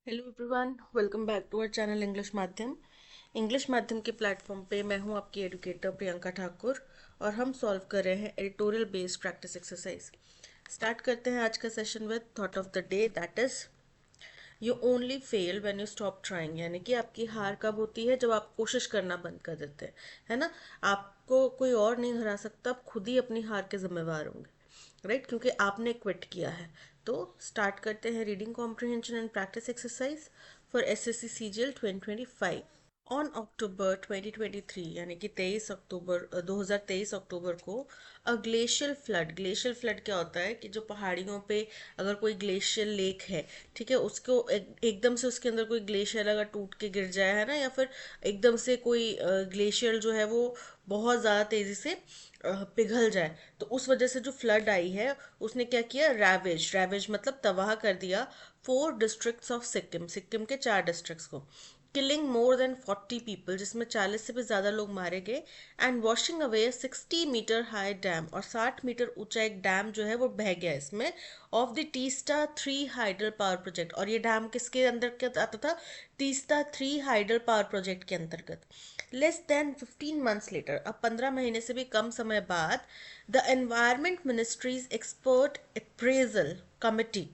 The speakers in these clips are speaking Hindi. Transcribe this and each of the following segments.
Hello everyone, welcome back to our channel English माध्यम के प्लेटफॉर्म पे मैं हूं आपकी एडुकेटर प्रियंका ठाकुर और हम सॉल्व कर रहे हैं editorial based practice exercise. Start करते हैं आज का session with thought of the day, that is you only fail when you stop trying. यानी कि आपकी हार कब होती है? जब आप कोशिश करना बंद कर देते हैं, है ना। आपको कोई और नहीं हरा सकता, आप खुद ही अपनी हार के जिम्मेवार होंगे, राइट, क्योंकि आपने क्विट किया है। तो स्टार्ट करते हैं reading comprehension and practice exercise for SSC CGL 2025। On October 2023 यानी कि 23 अक्टूबर 2023 अक्टूबर को ग्लेशियल फ्लड क्या होता है कि जो पहाड़ियों पे अगर कोई ग्लेशियल लेक है, ठीक है, उसको एकदम से उसके अंदर कोई ग्लेशियर अगर टूट के गिर जाए, है ना, या फिर एकदम से कोई ग्लेशियर जो है वो बहुत ज़्यादा तेज़ी से पिघल जाए, तो उस वजह से जो फ्लड आई है उसने क्या किया, रैवेज रैवेज मतलब तबाह कर दिया 4 डिस्ट्रिक्ट्स ऑफ सिक्किम, सिक्किम के 4 डिस्ट्रिक्ट्स को, किलिंग मोर देन 40 पीपल, जिसमें 40 से भी ज़्यादा लोग मारे गए, and washing away 60 metre high dam, और 60 मीटर ऊंचा एक डैम जो है वो बह गया इसमें, of the Teesta 3 hydel power project. और ये डैम किसके अंदर आता था? टीस्टा 3 हाइडल पावर प्रोजेक्ट के अंतर्गत। लेस देन 15 मंथ्स लेटर, अब 15 महीने से भी कम समय बाद, the environment ministries expert appraisal committee,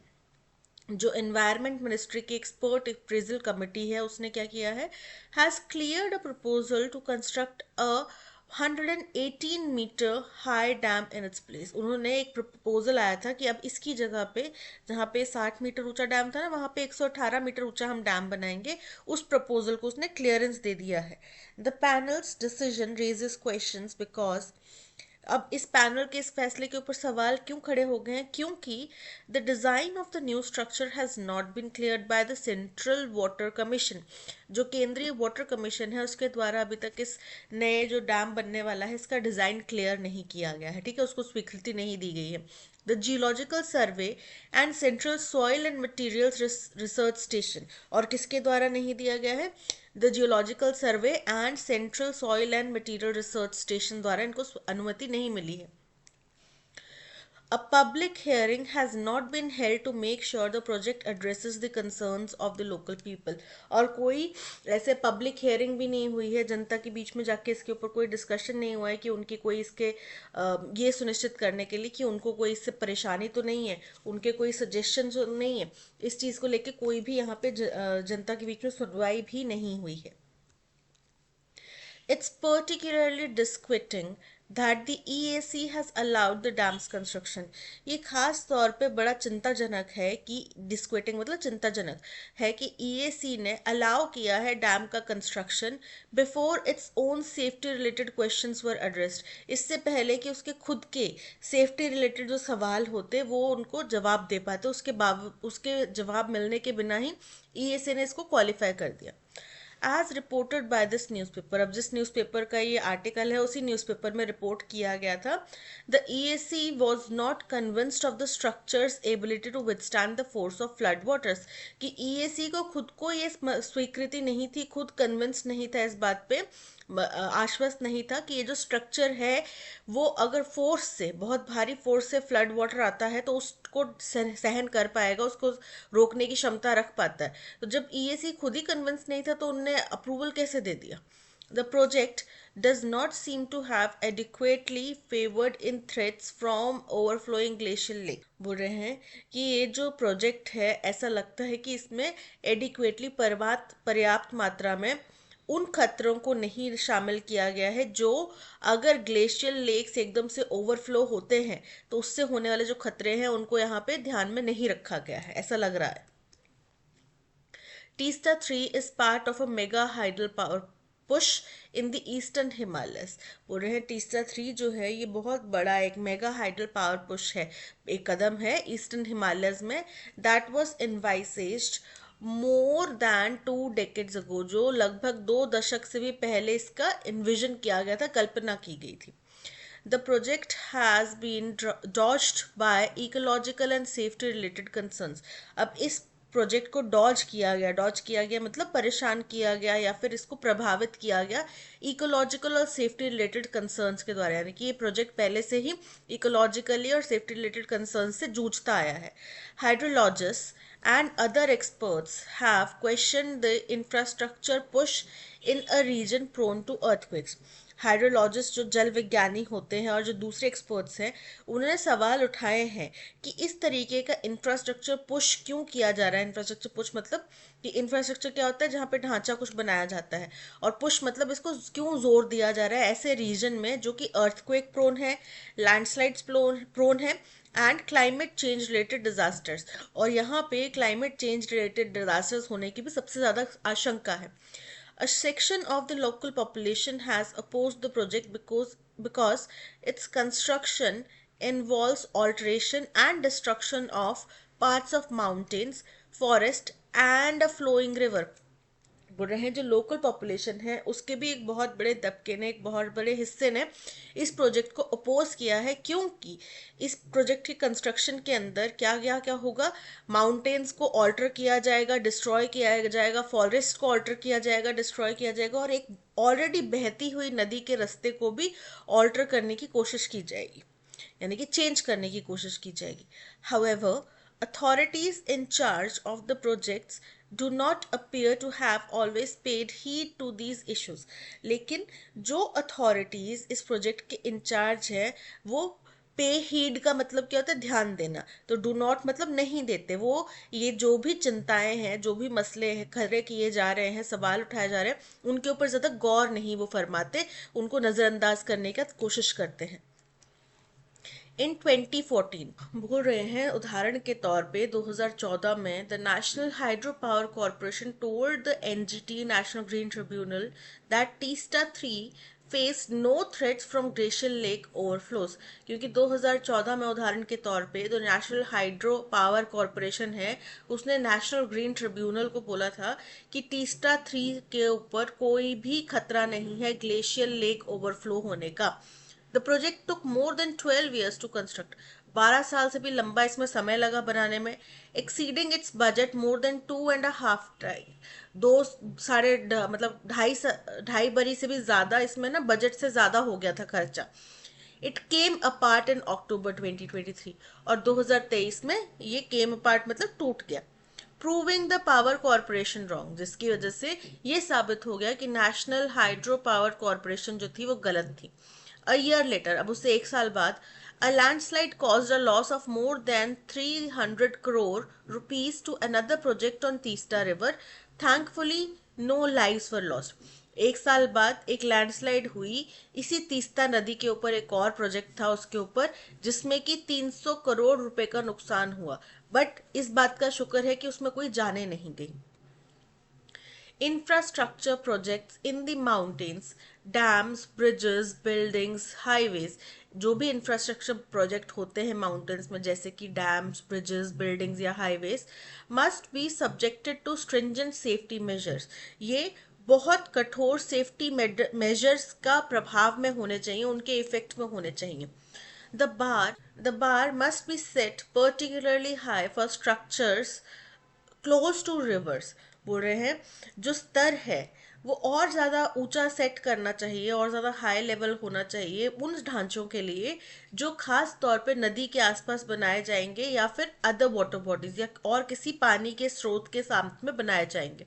जो एनवायरनमेंट मिनिस्ट्री की एक्सपर्ट अप्रेजल कमेटी है, उसने क्या किया है, has cleared a proposal to construct a 118 metre high dam in its place. उन्होंने एक प्रपोजल आया था कि अब इसकी जगह पे, जहाँ पे 60 मीटर ऊंचा डैम था ना, वहाँ पे 118 मीटर ऊंचा हम डैम बनाएंगे। उस प्रपोजल को उसने क्लियरेंस दे दिया है। The panels decision raises questions because, अब इस पैनल के इस फैसले के ऊपर सवाल क्यों खड़े हो गए हैं? क्योंकि the design of the new structure has not been cleared by the central water commission. जो केंद्रीय वाटर कमीशन है उसके द्वारा अभी तक इस नए जो डैम बनने वाला है इसका डिजाइन क्लियर नहीं किया गया है, ठीक है, उसको स्वीकृति नहीं दी गई है। The geological survey and central soil and materials research station, और किसके द्वारा नहीं दिया गया है? The geological survey and central soil and material research station द्वारा इनको अनुमति नहीं मिली है। A public hearing has not been held to make sure the project addresses the concerns of the local people। और कोई ऐसे पब्लिक हेयरिंग भी नहीं हुई है, जनता के बीच में जाके इसके ऊपर कोई डिस्कशन नहीं हुआ है कि उनकी कोई इसके ये सुनिश्चित करने के लिए कि उनको कोई इससे परेशानी तो नहीं है, उनके कोई सजेशन तो नहीं है। इस चीज़ को लेके कोई भी यहाँ पे जनता के बीच में सुनवाई भी नहीं हुई है। It's particularly disquieting that the EAC has allowed the dam's construction। ये खास तौर पे बड़ा चिंताजनक है कि डिस्क्वेटिंग मतलब चिंताजनक है कि EAC ने अलाउ किया है डैम का construction before its own safety related questions were addressed. इससे पहले कि उसके खुद के सेफ्टी रिलेटेड जो सवाल होते वो उनको जवाब दे पाते, उसके जवाब मिलने के बिना ही EAC ने इसको क्वालिफाई कर दिया। As reported by this newspaper, अब जिस न्यूज़पेपर का ये आर्टिकल है उसी न्यूज़पेपर में रिपोर्ट किया गया था, the EAC was not convinced of the structure's ability to withstand the force of flood waters. कि EAC को खुद को ये स्वीकृति नहीं थी, खुद कन्विंस नहीं था इस बात पे, आश्वस्त नहीं था कि ये जो स्ट्रक्चर है वो अगर फोर्स से, बहुत भारी फोर्स से फ्लड वाटर आता है तो उसको सहन कर पाएगा, उसको रोकने की क्षमता रख पाता है। तो जब EAC खुद ही कन्विंस नहीं था तो उनने अप्रूवल कैसे दे दिया? The project does not seem to have adequately favored in threats from overflowing glacial lake। बोल रहे हैं कि ये जो प्रोजेक्ट है ऐसा लगता है कि इसमें एडिक्वेटली पर्याप्त मात्रा में उन खतरों को नहीं शामिल किया गया है जो अगर ग्लेशियल लेक्स एकदम से ओवरफ्लो होते हैं तो उससे होने वाले जो खतरे हैं उनको यहाँ पे ध्यान में नहीं रखा गया है, ऐसा लग रहा है। Teesta 3 is part of a mega hydel power push in the eastern Himalayas. बोल रहे हैं टीस्टा 3 जो है ये बहुत बड़ा एक मेगा हाइडल पावर पुश है, एक कदम है ईस्टर्न हिमालयस में, that was envisaged more than 2 decades ago, जो लगभग 2 दशक से भी पहले इसका इन्विजन किया गया था, कल्पना की गई थी। The project has been dodged by ecological and safety related concerns। अब इस प्रोजेक्ट को डॉज किया गया मतलब परेशान किया गया या फिर इसको प्रभावित किया गया इकोलॉजिकल और सेफ्टी रिलेटेड कंसर्न्स के द्वारा, यानी कि ये प्रोजेक्ट पहले से ही इकोलॉजिकली और सेफ्टी रिलेटेड कंसर्न्स से जूझता आया है। Hydrologist and other experts have questioned the infrastructure push in a region prone to earthquakes. Hydrologist जो जल विज्ञानी होते हैं और जो दूसरे एक्सपर्ट्स हैं, उन्होंने सवाल उठाए हैं कि इस तरीके का इंफ्रास्ट्रक्चर पुश क्यों किया जा रहा है। इंफ्रास्ट्रक्चर पुश मतलब कि इंफ्रास्ट्रक्चर क्या होता है, जहाँ पे ढांचा कुछ बनाया जाता है, और पुश मतलब इसको क्यों जोर दिया जा रहा है ऐसे रीजन में जो कि अर्थक्वेक प्रोन है, लैंडस्लाइड्स प्रोन है and climate change related disasters. और यहाँ पे क्लाइमेट चेंज रिलेटेड डिजास्टर्स होने की भी सबसे ज़्यादा आशंका है। A section of the local population has opposed the project because its construction involves alteration and destruction of parts of mountains, forest and a flowing river। बोल रहे हैं जो लोकल पॉपुलेशन है उसके भी एक बहुत बड़े तबके ने, एक बहुत बड़े हिस्से ने इस प्रोजेक्ट को अपोज किया है, क्योंकि इस प्रोजेक्ट के कंस्ट्रक्शन के अंदर क्या क्या क्या होगा, माउंटेन्स को ऑल्टर किया जाएगा, डिस्ट्रॉय किया जाएगा, फॉरेस्ट को ऑल्टर किया जाएगा, डिस्ट्रॉय किया जाएगा, और एक ऑलरेडी बहती हुई नदी के रास्ते को भी ऑल्टर करने की कोशिश की जाएगी, यानी कि चेंज करने की कोशिश की जाएगी। However, authorities in charge of the projects do not appear to have always paid heed to these issues। लेकिन जो authorities इस प्रोजेक्ट के इंचार्ज है वो पे हीड का मतलब क्या होता है, ध्यान देना। तो डू नॉट मतलब नहीं देते, वो ये जो भी चिंताएं हैं, जो भी मसले हैं खड़े किए जा रहे हैं, सवाल उठाए जा रहे हैं, उनके ऊपर ज़्यादा गौर नहीं वो फरमाते, उनको नज़रअंदाज करने का कोशिश करते हैं। इन 2014 बोल रहे हैं, उदाहरण के तौर पे 2014 में the National Hydro Power Corporation told the NGT National Green Tribunal that Teesta 3 phase no threats from glacial lake overflows. क्योंकि 2014 में उदाहरण के तौर पे जो नेशनल हाइड्रो पावर कॉरपोरेशन है उसने नेशनल ग्रीन ट्रिब्यूनल को बोला था कि टीस्टा 3 के ऊपर कोई भी खतरा नहीं है ग्लेशियल लेक ओवरफ्लो होने का। The project took more than 12 years to construct। 12 साल से भी लंबा इसमें समय लगा बनाने में। Exceeding its budget more than 2.5 times। दो साढ़े मतलब ढाई बरी से भी ज्यादा इसमें ना बजट से ज्यादा हो गया था खर्चा। It came apart in October 2023 और 2023 में ये came apart मतलब टूट गया। Proving the power corporation wrong, जिसकी वजह से ये साबित हो गया कि नेशनल हाइड्रो पावर कॉरपोरेशन जो थी वो गलत थी। A year later, अब उससे एक साल बाद, a landslide caused a loss of more than 300 crore rupees to another project on Teesta River। Thankfully, no lives were lost। एक साल बाद एक लैंडस्लाइड हुई इसी तीस्ता नदी के ऊपर, एक और प्रोजेक्ट था उसके ऊपर, जिसमें कि 300 करोड़ रुपए का नुकसान हुआ, बट इस बात का शुक्र है कि उसमें कोई जाने नहीं गई। Infrastructure projects in the mountains, dams, bridges, buildings, highways, जो भी इंफ्रास्ट्रक्चर प्रोजेक्ट होते हैं माउंटेन्स में, जैसे कि डैम्स, ब्रिजेस, बिल्डिंग्स या highways, must be subjected to stringent safety measures. ये बहुत कठोर सेफ्टी मेजर्स का प्रभाव में होने चाहिए, उनके इफेक्ट में होने चाहिए। The bar must be set particularly high for structures close to rivers. बोल रहे हैं जो स्तर है वो और ज़्यादा ऊंचा सेट करना चाहिए और ज़्यादा हाई लेवल होना चाहिए उन ढांचों के लिए जो खास तौर पे नदी के आसपास बनाए जाएंगे या फिर अदर वाटर बॉडीज या और किसी पानी के स्रोत के सामने में बनाए जाएंगे।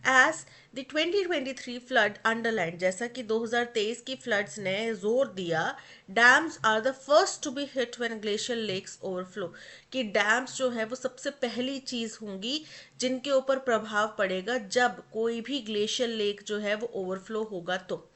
एज द 2023 फ्लड अंडरलाइन, जैसा कि 2023 की फ्लड्स ने जोर दिया, dams are the first to be hit when glacier lakes overflow, कि डैम्स जो है वो सबसे पहली चीज होंगी जिनके ऊपर प्रभाव पड़ेगा जब कोई भी ग्लेशियर लेक जो है वो ओवरफ्लो होगा। तो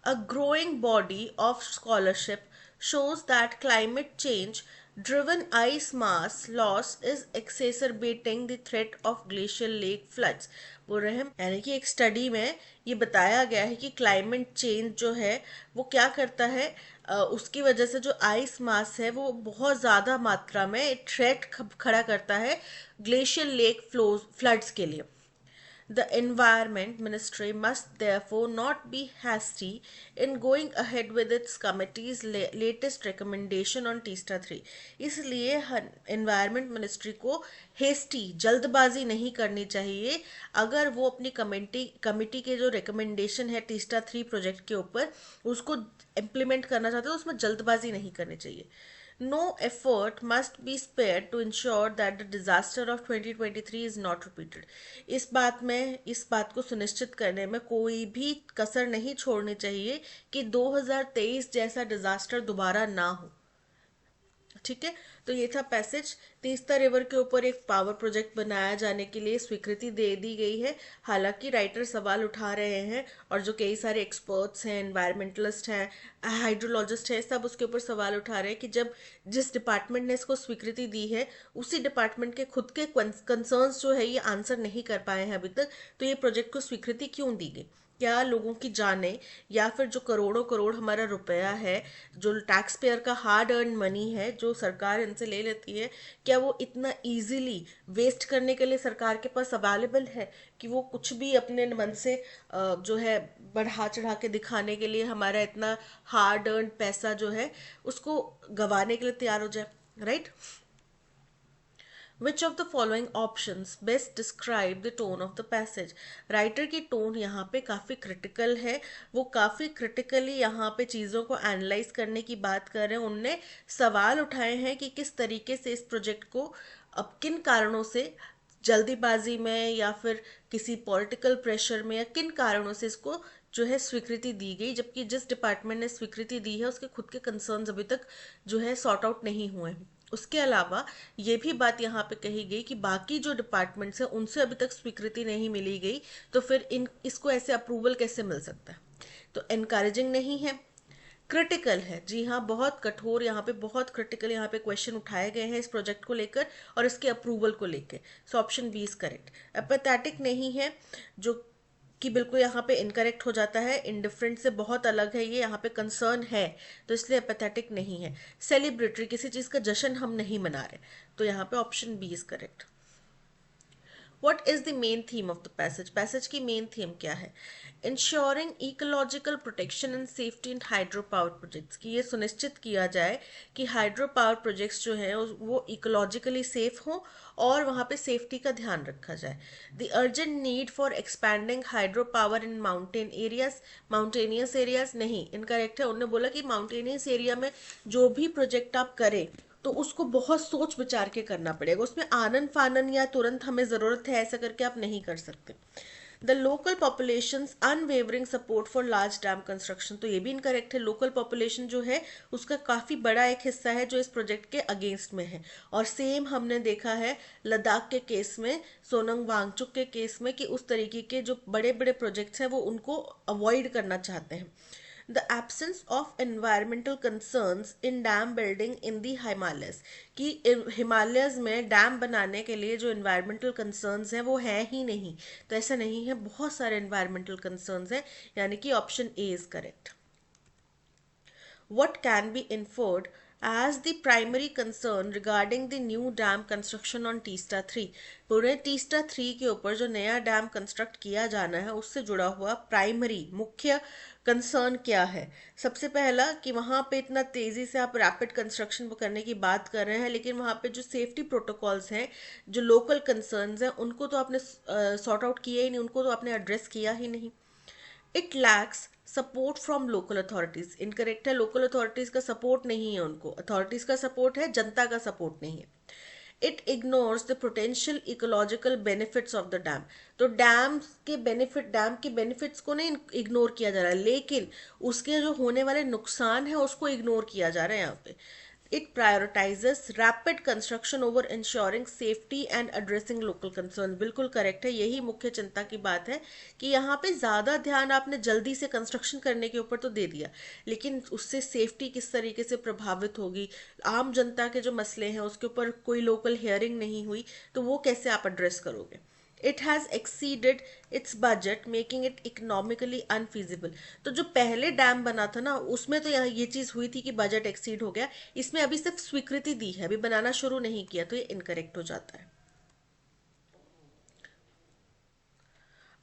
a growing body of scholarship shows that climate change driven ice mass loss is exacerbating the threat of glacial lake floods। बोल रहे हैं यानी कि एक स्टडी में ये बताया गया है कि क्लाइमेट चेंज जो है वो क्या करता है, उसकी वजह से जो आइस मास है वो बहुत ज़्यादा मात्रा में थ्रेट खड़ा करता है ग्लेशियल लेक फ्लड्स के लिए। The Environment Ministry must therefore not be hasty in going ahead with its committee's latest recommendation on Teesta 3। इसलिए Environment Ministry को hasty जल्दबाजी नहीं करनी चाहिए अगर वो अपनी कमेटी के जो रिकमेंडेशन है टीस्टा 3 प्रोजेक्ट के ऊपर उसको इम्प्लीमेंट करना चाहते हैं तो उसमें जल्दबाजी नहीं करनी चाहिए। No effort must be spared to ensure that the disaster of 2023 is not repeated. इस बात को सुनिश्चित करने में कोई भी कसर नहीं छोड़नी चाहिए कि 2023 जैसा डिजास्टर दोबारा ना हो। ठीक है, तो ये था पैसेज। तीस्ता रिवर के ऊपर एक पावर प्रोजेक्ट बनाया जाने के लिए स्वीकृति दे दी गई है। हालांकि राइटर सवाल उठा रहे हैं और जो कई सारे एक्सपर्ट्स हैं, एनवायरमेंटलिस्ट हैं, हाइड्रोलॉजिस्ट हैं, सब उसके ऊपर सवाल उठा रहे हैं कि जब जिस डिपार्टमेंट ने इसको स्वीकृति दी है उसी डिपार्टमेंट के खुद के कंसर्न्स जो है ये आंसर नहीं कर पाए हैं अभी तक, तो ये प्रोजेक्ट को स्वीकृति क्यों दी गई? क्या लोगों की जानें या फिर जो करोड़ों करोड़ हमारा रुपया है, जो टैक्स पेयर का हार्ड अर्न मनी है जो सरकार इनसे ले लेती है, क्या वो इतना इजीली वेस्ट करने के लिए सरकार के पास अवेलेबल है कि वो कुछ भी अपने मन से जो है बढ़ा चढ़ा के दिखाने के लिए हमारा इतना हार्ड अर्न पैसा जो है उसको गंवाने के लिए तैयार हो जाए? Right? Which of the following options best describe the tone of the passage? Writer की टोन यहाँ पे काफ़ी क्रिटिकल है, वो काफ़ी क्रिटिकली यहाँ पे चीज़ों को एनालाइज करने की बात कर रहे हैं। उनने सवाल उठाए हैं कि किस तरीके से इस प्रोजेक्ट को अब किन कारणों से जल्दीबाजी में या फिर किसी पॉलिटिकल प्रेशर में या किन कारणों से इसको जो है स्वीकृति दी गई, जबकि जिस डिपार्टमेंट ने स्वीकृति दी है उसके खुद के कंसर्न्स अभी तक जो है सॉर्ट आउट नहीं हुए हैं। उसके अलावा ये भी बात यहाँ पे कही गई कि बाकी जो डिपार्टमेंट्स हैं उनसे अभी तक स्वीकृति नहीं मिली गई, तो फिर इन इसको ऐसे अप्रूवल कैसे मिल सकता है? तो एनकरेजिंग नहीं है, क्रिटिकल है। जी हाँ, बहुत कठोर, यहाँ पे बहुत क्रिटिकल यहाँ पे क्वेश्चन उठाए गए हैं इस प्रोजेक्ट को लेकर और इसके अप्रूवल को लेकर। So option B is correct. Apathetic नहीं है, जो कि बिल्कुल यहाँ पे इनकरेक्ट हो जाता है। इंडिफरेंट से बहुत अलग है ये, यहाँ पे कंसर्न है तो इसलिए एपेथेटिक नहीं है। सेलिब्रेटरी, किसी चीज़ का जश्न हम नहीं मना रहे, तो यहाँ पे option B is correct. What is the main theme of the passage? Passage की मेन थीम क्या है? Ensuring ecological protection and safety in hydro power projects, कि ये सुनिश्चित किया जाए कि हाइड्रो पावर प्रोजेक्ट्स जो हैं वो इकोलॉजिकली सेफ हों और वहाँ पे सेफ्टी का ध्यान रखा जाए। The urgent need for expanding hydro power in mountain areas, mountainous areas नहीं, इनकरेक्ट है। उन्होंने बोला कि माउंटेनियस एरिया में जो भी प्रोजेक्ट आप करें तो उसको बहुत सोच विचार के करना पड़ेगा, उसमें आनन फानन या तुरंत हमें ज़रूरत है ऐसा करके आप नहीं कर सकते। The local population unwavering support for large dam construction, तो ये भी इनकरेक्ट है। लोकल पॉपुलेशन जो है उसका काफ़ी बड़ा एक हिस्सा है जो इस प्रोजेक्ट के अगेंस्ट में है, और सेम हमने देखा है लद्दाख के केस में, सोनम वांगचुक के केस में, कि उस तरीके के जो बड़े बड़े प्रोजेक्ट्स हैं वो उनको अवॉइड करना चाहते हैं। The absence of environmental concerns in dam building in the Himalayas, कि हिमालयस में डैम बनाने के लिए जो environmental concerns हैं वो है ही नहीं, तो ऐसा नहीं है, बहुत सारे environmental concerns हैं, यानी कि option A is correct. What can be inferred as the primary concern regarding the new dam construction on Teesta 3? पूरे टीस्टा 3 के ऊपर जो नया डैम कंस्ट्रक्ट किया जाना है उससे जुड़ा हुआ प्राइमरी मुख्य कंसर्न क्या है? सबसे पहला कि वहाँ पे इतना तेज़ी से आप रैपिड कंस्ट्रक्शन करने की बात कर रहे हैं, लेकिन वहाँ पे जो सेफ्टी प्रोटोकॉल्स हैं, जो लोकल कंसर्न्स हैं, उनको तो आपने सॉर्ट आउट किया ही नहीं, उनको तो आपने एड्रेस किया ही नहीं। It lacks support from local authorities, incorrect है। लोकल अथॉरिटीज का सपोर्ट नहीं है उनको, अथॉरिटीज का सपोर्ट है, जनता का सपोर्ट नहीं है। It ignores the potential ecological benefits of the dam, तो डैम के बेनिफिट्स को नहीं इग्नोर किया जा रहा है, लेकिन उसके जो होने वाले नुकसान है उसको इग्नोर किया जा रहा है यहाँ पे। It prioritises rapid construction over ensuring safety and addressing local concern, बिल्कुल करेक्ट है। यही मुख्य चिंता की बात है कि यहाँ पे ज़्यादा ध्यान आपने जल्दी से कंस्ट्रक्शन करने के ऊपर तो दे दिया, लेकिन उससे सेफ्टी किस तरीके से प्रभावित होगी, आम जनता के जो मसले हैं उसके ऊपर कोई लोकल हियरिंग नहीं हुई, तो वो कैसे आप एड्रेस करोगे? It has exceeded its budget making it economically unfeasible, तो जो पहले डैम बना था ना उसमें तो ये चीज़ हुई थी कि बजट एक्सीड हो गया, इसमें अभी सिर्फ स्वीकृति दी है, अभी बनाना शुरू नहीं किया, तो ये इनकरेक्ट हो जाता है।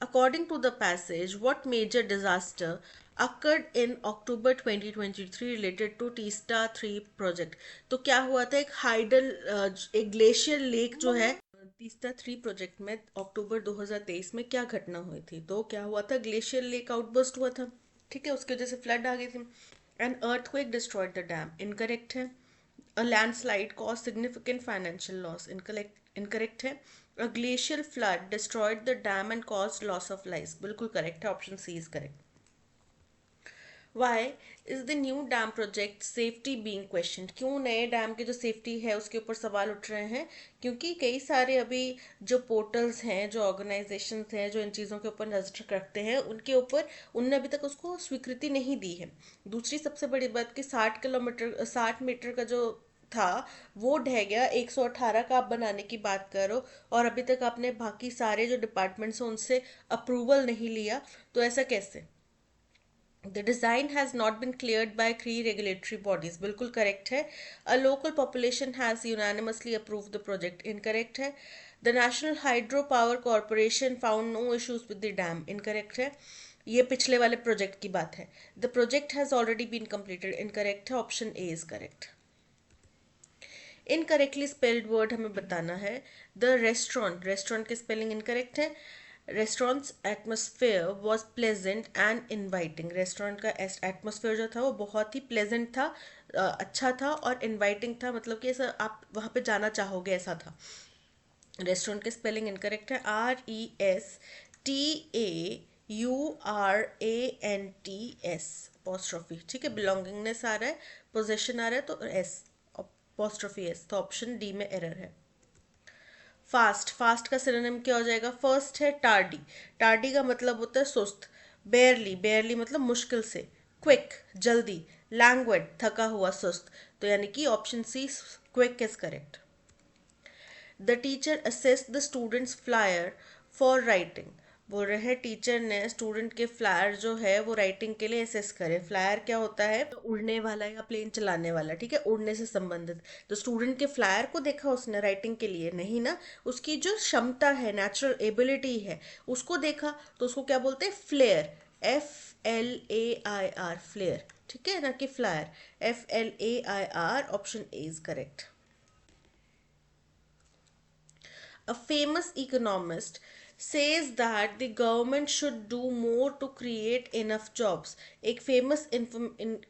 According to the passage, what major disaster occurred in October 2023 related to Teesta 3 project? तो क्या हुआ था, एक ग्लेशियर लेक जो है तीस्ता 3 प्रोजेक्ट में अक्टूबर 2023 में क्या घटना हुई थी? तो क्या हुआ था, ग्लेशियर लेक आउटबर्स्ट हुआ था, ठीक है, उसकी वजह से फ्लड आ गई थी। And earthquake destroyed the dam, incorrect है। A landslide caused significant financial loss. Incorrect है. A glacial flood destroyed the dam and caused loss of lives. बिल्कुल correct है. Option C is correct. Why is the new dam project safety being questioned? क्यों नए डैम की जो सेफ्टी है उसके ऊपर सवाल उठ रहे हैं? क्योंकि कई सारे अभी जो पोर्टल्स हैं, जो ऑर्गेनाइजेशंस हैं, जो इन चीज़ों के ऊपर नजर रखते हैं, उनके ऊपर उनने अभी तक उसको स्वीकृति नहीं दी है. दूसरी सबसे बड़ी बात कि 60 मीटर का जो था वो ढह गया. 118 का आप बनाने की बात करो और अभी तक आपने बाकी सारे जो डिपार्टमेंट्स हैं उनसे अप्रूवल नहीं लिया, तो ऐसा कैसे? The design has not been cleared by three regulatory bodies. बिल्कुल correct है. A local population has unanimously approved the project. Incorrect है. The National Hydropower Corporation found no issues with the dam. Incorrect है. ये पिछले वाले प्रोजेक्ट की बात है. The project has already been completed. Incorrect है. Option A is correct. Incorrectly spelled word हमें बताना है. द रेस्टोरेंट के स्पेलिंग इनकरेक्ट है. Restaurants atmosphere was pleasant and inviting. Restaurant का एटमोसफेयर जो था वो बहुत ही प्लेजेंट था, अच्छा था और इनवाइटिंग था, मतलब कि ऐसा आप वहाँ पे जाना चाहोगे ऐसा था. रेस्टोरेंट के स्पेलिंग इनकरेक्ट है. RESTAURANTS apostrophe. ठीक है, बिलोंगिंगनेस आ रहा है, पोजेशन आ रहा है तो एस अपोस्ट्रोफी एस, तो ऑप्शन डी में एरर है. फास्ट का सिनोनिम क्या हो जाएगा? फर्स्ट है टार्डी. टार्डी का मतलब होता है सुस्त. बेयरली मतलब मुश्किल से. क्विक जल्दी. लैंग्वेड थका हुआ सुस्त. तो यानी कि option C quick is correct. The teacher assessed the students flair for writing. बोल रहे हैं टीचर ने स्टूडेंट के फ्लायर जो है वो राइटिंग के लिए असेस करे. फ्लायर क्या होता है? तो उड़ने वाला या प्लेन चलाने वाला. ठीक है, उड़ने से संबंधित. तो स्टूडेंट के फ्लायर को देखा उसने राइटिंग के लिए? नहीं ना. उसकी जो क्षमता है, नेचुरल एबिलिटी है, उसको देखा. तो उसको क्या बोलते हैं? फ्लेयर. FLAIR flair. ठीक है ना, कि flair. FLAIR. Option A is correct. A famous economist says that the government should do more to create enough jobs. एक फेमस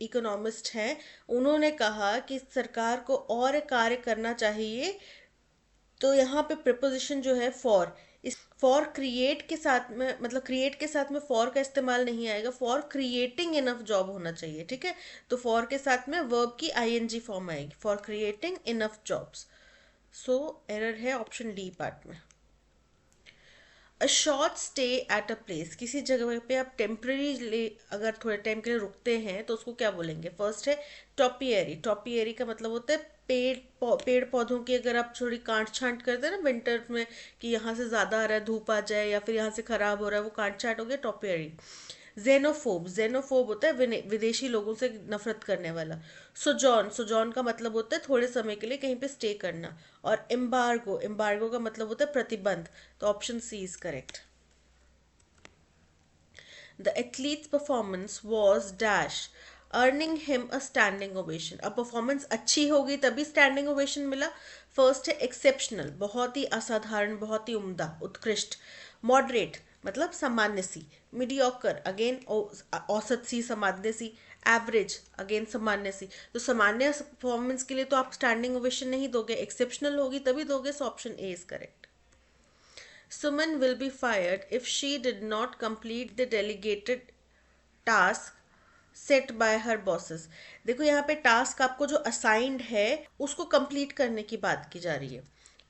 इकोनॉमिस्ट हैं, उन्होंने कहा कि सरकार को और कार्य करना चाहिए. तो यहाँ पे प्रिपोजिशन जो है फॉर, इस फॉर क्रिएट के साथ में, मतलब क्रिएट के साथ में फॉर का इस्तेमाल नहीं आएगा. फॉर क्रिएटिंग इनफ जॉब होना चाहिए. ठीक है, तो फॉर के साथ में वर्ब की ING फॉर्म आएगी. For creating enough jobs. So error है ऑप्शन डी पार्ट में. A short stay at a place. किसी जगह पे आप टेम्परेरी अगर थोड़े टाइम के लिए रुकते हैं तो उसको क्या बोलेंगे? फर्स्ट है टॉपियरी. टॉपियरी का मतलब होता है पेड़ पौधों की अगर आप थोड़ी काट छांट करते हैं ना विंटर में, कि यहाँ से ज़्यादा आ रहा है, धूप आ जाए, या फिर यहाँ से ख़राब हो रहा है, वो काट छांट हो गया, टॉपियरी. जेनोफोब होता है विदेशी लोगों से नफरत करने वाला. सोजॉन का मतलब होता है थोड़े समय के लिए कहीं पे स्टे करना. और एम्बार्गो का मतलब होता है प्रतिबंध. तो option C is correct. The athlete's performance was dash earning him a standing ovation. अब परफॉर्मेंस अच्छी होगी तभी स्टैंडिंग ओवेशन मिला. फर्स्ट है एक्सेप्शनल, बहुत ही असाधारण, बहुत ही उम्दा, उत्कृष्ट. मॉडरेट मतलब सामान्य सी. मीडियोकर अगेन औसत सी, सामान्य सी. एवरेज अगेन सामान्य सी. तो सामान्य परफॉर्मेंस के लिए तो आप स्टैंडिंग ओवेशन नहीं दोगे, एक्सेप्शनल होगी तभी दोगे. So option A is correct. Suman will be fired if she did not complete the delegated task set by her bosses. देखो यहाँ पे टास्क आपको जो असाइंड है उसको कंप्लीट करने की बात की जा रही है.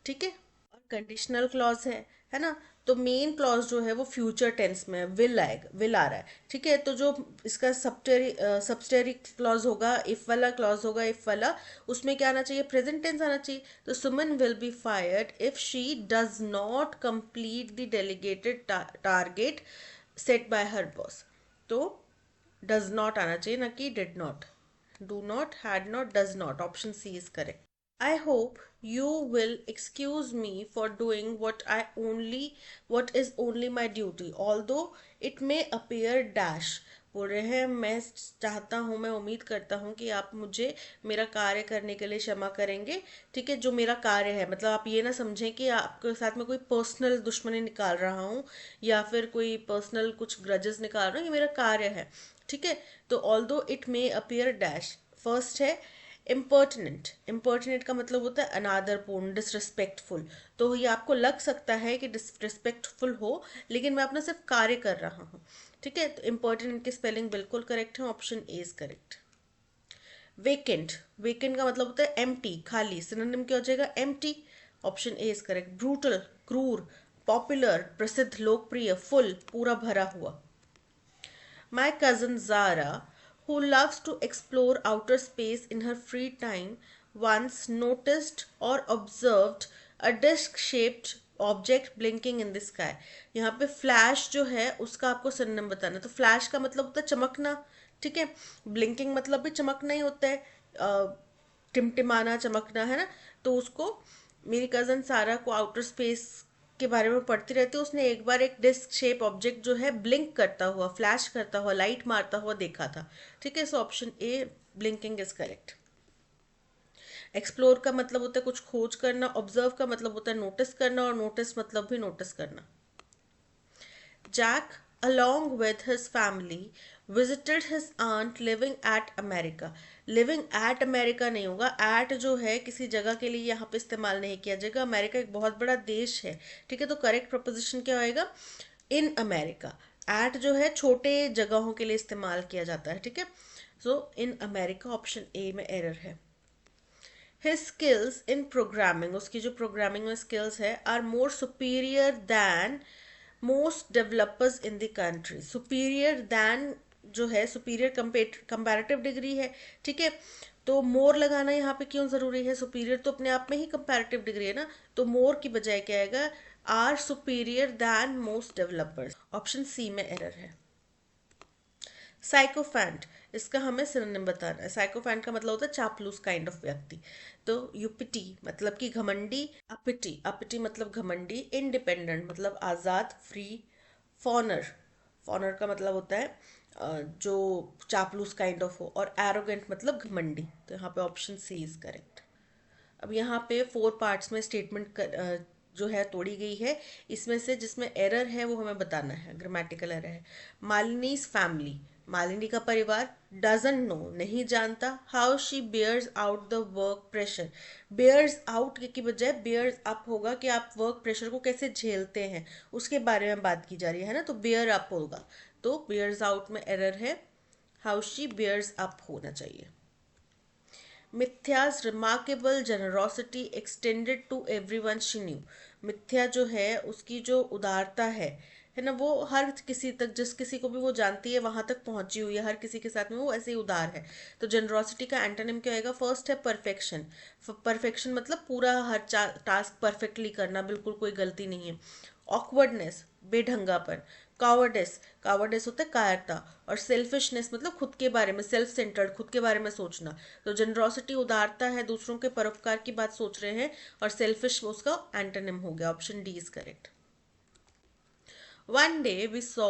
ठीक है, और कंडीशनल क्लॉज है ना. तो मेन क्लॉज जो है वो फ्यूचर टेंस में विल आ रहा है. ठीक है, तो जो इसका सबस्टेरी क्लॉज होगा, इफ वाला क्लॉज होगा, इफ वाला, उसमें क्या आना चाहिए? प्रेजेंट टेंस आना चाहिए. तो Suman will be fired if she does not complete the delegated target set by her boss. तो डज नॉट आना चाहिए, ना कि did not. Do not, had not, does not. Option C is correct. I hope you will excuse me for doing what is only my duty, although it may appear dash. बोल रहे हैं मैं चाहता हूँ, मैं उम्मीद करता हूँ कि आप मुझे मेरा कार्य करने के लिए क्षमा करेंगे. ठीक है, जो मेरा कार्य है, मतलब आप ये ना समझें कि आपके साथ में कोई पर्सनल दुश्मनी निकाल रहा हूँ या फिर कोई पर्सनल कुछ ग्रजेस निकाल रहा हूँ. ये मेरा कार्य है. ठीक है, तो although it may appear dash. First है इम्पर्टिनेंट, इम्पर्टिनेंट का मतलब होता है अनादरपूर्ण, डिसरिस्पेक्टफुल। तो ये आपको लग सकता है कि डिसरिस्पेक्टफुल हो, लेकिन मैं अपना सिर्फ कार्य कर रहा हूँ। ठीक है, तो इम्पर्टिनेंट की स्पेलिंग बिल्कुल करेक्ट है, option A is correct. Vacant, vacant का मतलब होता है एम्प्टी, खाली, सिनोनिम क्या हो जाएगा, empty, option A is correct. Brutal, क्रूर, पॉपुलर, प्रसिद्ध, लोकप्रिय, फुल, पूरा भरा हुआ। My cousin Zara, who loves to explore outer space in her free time, once noticed or observed a disc shaped object blinking in the sky. यहाँ पे फ्लैश जो है उसका आपको सिनोनिम बताना है। तो फ्लैश का मतलब होता है चमकना, ठीक है। ब्लिंकिंग मतलब भी चमकना ही होता है, टिमटिमाना, चमकना, है ना। तो उसको, मेरी कजन सारा को आउटर स्पेस के बारे में पढ़ती रहती है, उसने एक बार एक डिस्क शेप ऑब्जेक्ट जो है ब्लिंक करता हुआ, फ्लैश करता हुआ, लाइट मारता हुआ देखा था। ठीक है, so option A blinking is correct. Explore का मतलब होता है कुछ खोज करना, ऑब्जर्व का मतलब होता है नोटिस करना, और नोटिस मतलब भी नोटिस करना। Jack, along with his family, visited his aunt living at America. Living at America नहीं होगा, at जो है किसी जगह के लिए यहाँ पे इस्तेमाल नहीं किया जाएगा। अमेरिका एक बहुत बड़ा देश है, ठीक है। तो करेक्ट प्रपोजिशन क्या होएगा, इन अमेरिका। एट जो है छोटे जगहों के लिए इस्तेमाल किया जाता है, ठीक है। सो इन अमेरिका, ऑप्शन ए में एरर है। His skills in programming, उसकी जो प्रोग्रामिंग में स्किल्स है, are more superior than most developers in the country. Superior than जो है, सुपीरियर कंपैरेटिव डिग्री है, ठीक है। तो मोर लगाना यहाँ पे क्यों जरूरी है, सुपीरियर तो अपने आप में ही कंपैरेटिव डिग्री है ना। तो मोर की बजाय क्या आएगा, are superior than most developers, option C में एरर है। साइकोफैंट, इसका हमें सिनोनिम बताना है। साइकोफैंट का मतलब होता है चापलूस काइंड ऑफ व्यक्ति। तो यूपिटी मतलब कि घमंडी, अपिटी, अपिटी मतलब घमंडी, इंडिपेंडेंट मतलब आज़ाद, फ्री, फॉनर, फॉनर का मतलब होता है जो चापलूस काइंड ऑफ हो, और एरोगेंट मतलब घमंडी। तो यहाँ पे ऑप्शन सी इज करेक्ट। अब यहाँ पे 4 पार्ट्स में स्टेटमेंट जो है तोड़ी गई है। इसमें से जिसमें एरर है वो हमें बताना है, ग्रामेटिकल एरर है। मालिनीज फैमिली, मालिनी का परिवार, डजंट नो नहीं जानता, how she bears out the work pressure. Bears out की बजाय बेयर्स अप होगा, कि आप वर्क प्रेशर को कैसे झेलते हैं उसके बारे में बात की जा रही है ना। तो बेयर अप होगा, तो बेयर्स आउट में एरर है, हाउ शी बेयर्स अप होना चाहिए। Mithya's remarkable generosity extended to everyone she knew. Mithya जो है उसकी जो उदारता है ना, वो हर किसी तक, जिस किसी को भी वो जानती है वहां तक पहुंची हुई है, हर किसी के साथ में वो ऐसे ही उदार है। तो जनरोसिटी का एंटोनिम क्या होगा, फर्स्ट है परफेक्शन। परफेक्शन मतलब पूरा हर टास्क परफेक्टली करना, बिल्कुल कोई गलती नहीं है। ऑकवर्डनेस, बेढंगापन। कावर्डिस, कावर्डिस होता है कायरता। और सेल्फिशनेस मतलब खुद के बारे में, सेल्फ सेंटर्ड, खुद के बारे में सोचना। तो जनरोसिटी उदारता है, दूसरों के परोपकार की बात सोच रहे हैं, और सेल्फिश उसका एंटोनिम हो गया, option D is correct. One day we saw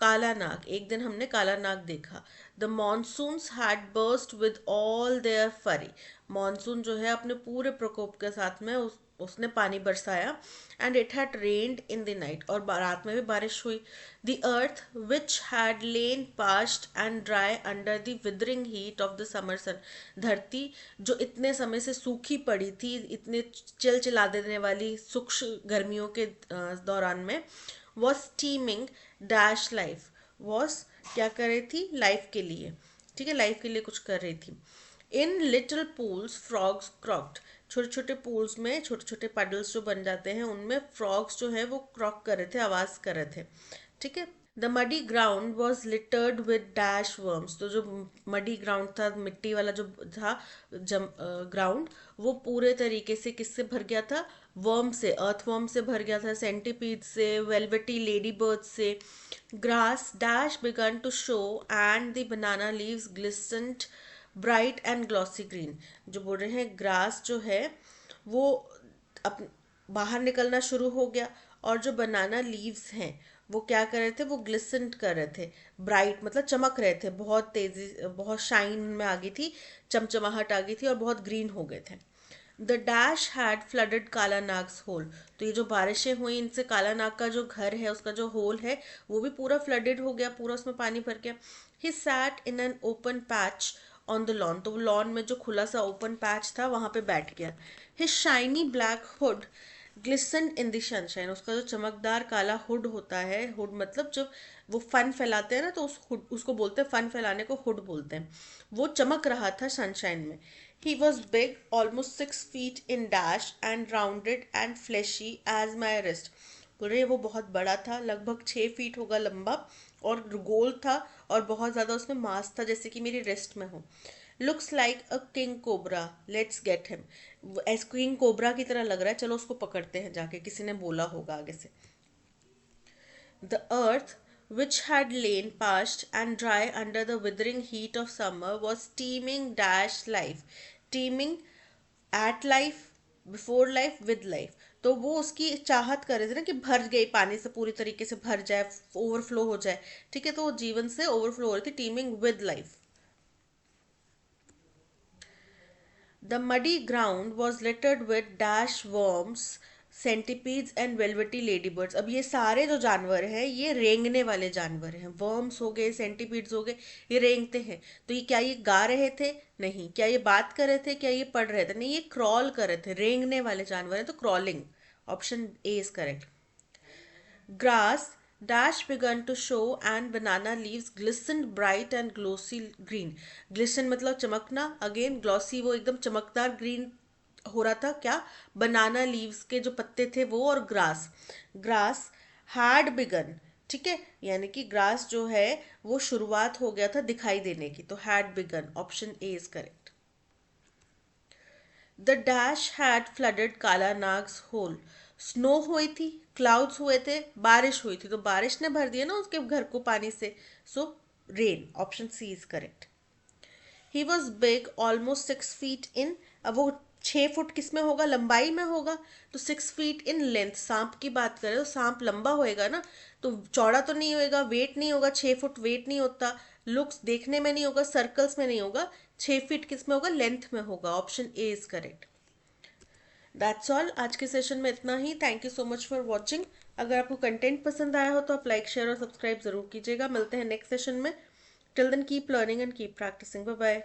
Kala Nag, एक दिन हमने काला नाग देखा। The monsoons had burst with all their fury, monsoon जो है अपने पूरे प्रकोप के साथ में उसने पानी बरसाया। And it had rained in the night, और रात में भी बारिश हुई। The earth which had lain parched and dry under the withering heat of the summer sun, धरती जो इतने समय से सूखी पड़ी थी, इतने चिलचिला देने वाली सूक्ष्म गर्मियों के दौरान में, was steaming dash life, was क्या कर रही थी, लाइफ के लिए, ठीक है, लाइफ के लिए कुछ कर रही थी। इन लिटिल पूल्स फ्रॉग्स क्रॉक्ड, छोटे छोटे पूल्स में छोटे छोटे पडल्स जो बन जाते हैं उनमें फ्रॉग्स जो है वो क्रॉक कर रहे थे, आवाज कर रहे थे, ठीक है। The muddy ground was littered with dash worms, तो जो मडी ग्राउंड था, मिट्टी वाला जो था ग्राउंड, वो पूरे तरीके से किससे भर गया था, वर्म से, अर्थवर्म से भर गया था, सेंटीपीड से, वेलवेटी लेडी बर्ड से। Grass dash began to show and the banana leaves glistened bright and glossy green, जो बोल रहे हैं ग्रास जो है वो बाहर निकलना शुरू हो गया, और जो बनाना लीव्स हैं वो क्या कर रहे थे, वो ग्लिसेंट कर रहे थे, ब्राइट मतलब चमक रहे थे, बहुत तेजी, बहुत शाइन में आ गई थी, चमचमाहट आ गई थी, और बहुत ग्रीन हो गए थे। द डैश हैड फ्लडेड काला नाग्स होल, तो ये जो बारिशें हुई इनसे काला नाग का जो घर है, उसका जो होल है वो भी पूरा फ्लडेड हो गया, पूरा उसमें पानी भर गया। He sat in an open patch on the lawn, तो वो लॉन में जो खुला सा ओपन पैच था वहां पे बैठ गया। His shiny black hood glisten in the sunshine, उसका जो चमकदार काला हुड होता है, हुड मतलब जब वो फन फैलाते हैं ना, तो उस हुड उसको बोलते हैं, फन फैलाने को हुड बोलते हैं, वो चमक रहा था सनशाइन में। He was big almost 6 feet in dash and rounded and flashy as my wrist, बोल रहे वो बहुत बड़ा था, लगभग 6 फीट होगा लंबा, और गोल था, और बहुत ज्यादा उसमें मांस था, जैसे कि मेरी रिस्ट में हो। Looks like a king cobra, let's get him, S king cobra की तरह लग रहा है, चलो उसको पकड़ते हैं जाके, किसी ने बोला होगा आगे से। The earth, which had lain parched and dry under the withering heat of summer, was teeming dash life. Teeming at life, before life, with life. तो वो उसकी चाहत कर रहे थे ना कि भर गई, पानी से पूरी तरीके से भर जाए, ओवरफ्लो हो जाए, ठीक है, तो वो जीवन से ओवरफ्लो हो रही थी, teeming with life. The muddy ground was littered with dash worms, centipedes and velvety ladybirds. अब ये सारे जो जानवर हैं ये रेंगने वाले जानवर हैं, वर्म्स हो गए, सेंटीपीड्स हो गए, ये रेंगते हैं। तो ये क्या ये गा रहे थे? नहीं। क्या ये बात कर रहे थे? क्या ये पढ़ रहे थे? नहीं, ये क्रॉल कर रहे थे, रेंगने वाले जानवर हैं, तो crawling, option A is correct. Grass dash began to show and banana leaves glistened bright and glossy green. Glisten मतलब चमकना, again glossy वो एकदम चमकदार ग्रीन हो रहा था। क्या? बनाना लीव्स के जो पत्ते थे वो, और ग्रास, ग्रास हैड बिगन, ठीक है, यानी कि ग्रास जो है वो शुरुआत हो गया था दिखाई देने की, तो had begun, option A is correct. The dash had flooded काला नाग्स होल, स्नो हुई थी, क्लाउड्स हुए थे, बारिश हुई थी, तो बारिश ने भर दिया ना उसके घर को पानी से, so rain, option C is correct. He was big almost 6 feet in, अब वो 6 फुट किस में होगा? लंबाई में होगा, तो 6 feet इन लेंथ, सांप की बात करें तो सांप लंबा होएगा ना, तो चौड़ा तो नहीं होएगा, वेट नहीं होगा, 6 फुट वेट नहीं होता, लुक्स देखने में नहीं होगा, सर्कल्स में नहीं होगा, 6 फीट किस में होगा? लेंथ में होगा, option A is correct. That's all, आज के सेशन में इतना ही। Thank you so much for watching. अगर आपको कंटेंट पसंद आया हो तो आप लाइक, शेयर और सब्सक्राइब जरूर कीजिएगा। मिलते हैं नेक्स्ट सेशन में। Till then keep learning and keep practicing. Bye bye.